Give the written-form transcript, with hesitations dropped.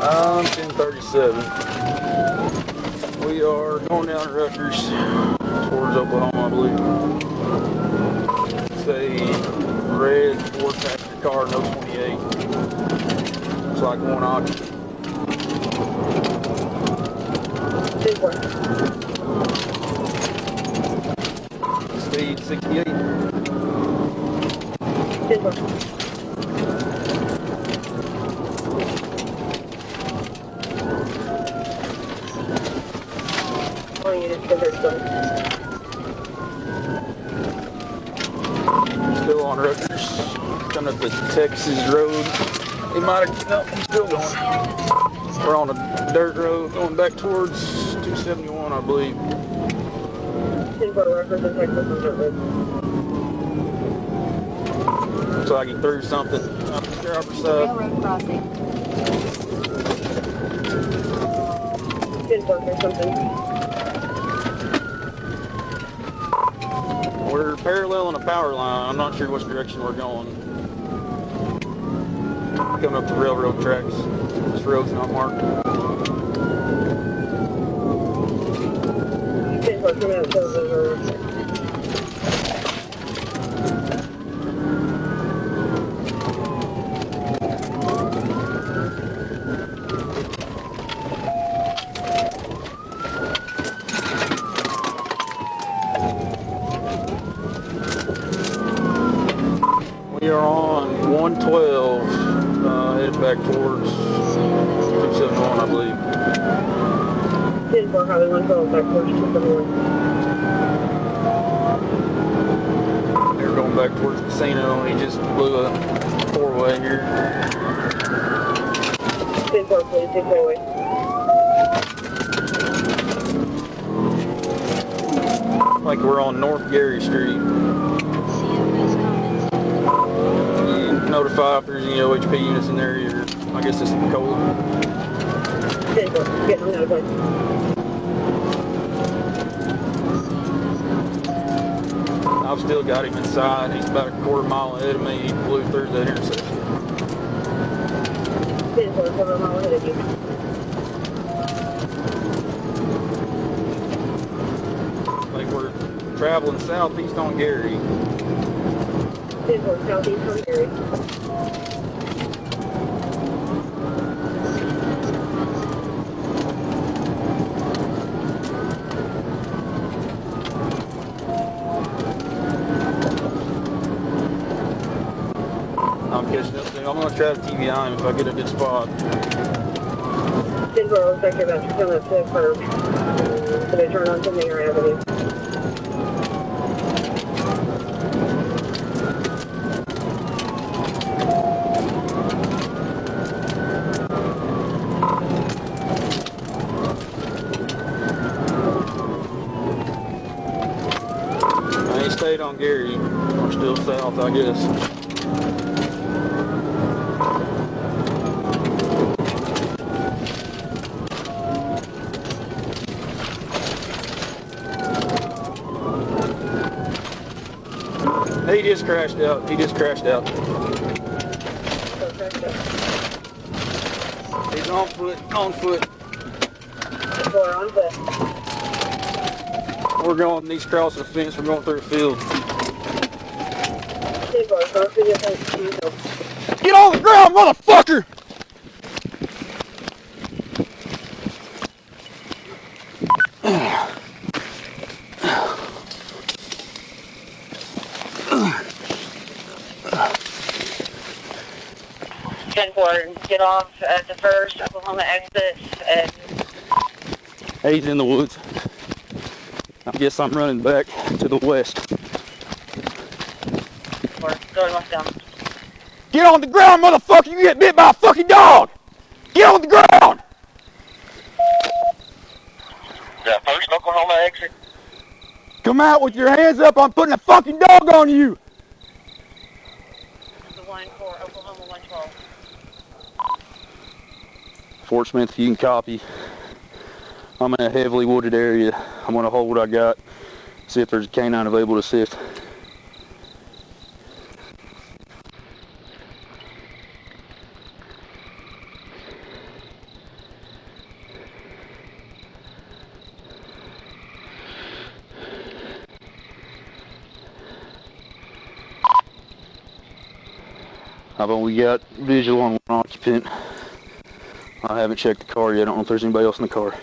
10:37. We are going down to Rutgers towards Oklahoma, I believe. It's a red Ford passenger car, no 28. Looks like one occupant. Speed 68. Still on Rutgers, coming up the Texas Road. He might have, no, he's still going. We're on a dirt road going back towards 271, I believe. Looks like he threw something up the driver's side. Railroad crossing. Or something. We're paralleling a power line. I'm not sure which direction we're going. Coming up the railroad tracks. This road's not marked. We are on 112, headed back towards 271, I believe. 10-4, Highway 112, back towards 271. They were going back towards the casino, and he just blew a four-way here. 10-4, please, take four-way. Like we're on North Gary Street. Notify if there's any OHP units in there, or I guess it's Pocola. I've still got him inside. He's about a quarter mile ahead of me. He blew through that intersection. Quarter mile ahead of you. Like we're traveling southeast on Gary. Southeast on Gary. I'm catching up to him. I'm going to try to TVI him if I get a good spot. 10-4, looks like you're about to come up to the curb. So they turn onto Mayor Avenue. He stayed on Gary. We're still south, I guess. He just crashed out. He just crashed out. He's on foot. On foot. On foot. We're going, he's crossing the fence. We're going through the field. Get on the ground, motherfucker! 10-4, get off at the first Oklahoma exit. And He's in the woods. I guess I'm running back to the west. Or going westbound. Get on the ground, motherfucker! You get bit by a fucking dog! Get on the ground! The first Oklahoma exit? Come out with your hands up! I'm putting a fucking dog on you! The line for Oklahoma 112. Fort Smith, if you can copy. I'm in a heavily wooded area. I'm gonna hold what I got. See if there's a canine available to assist. I've only got visual on one occupant. I haven't checked the car yet. I don't know if there's anybody else in the car.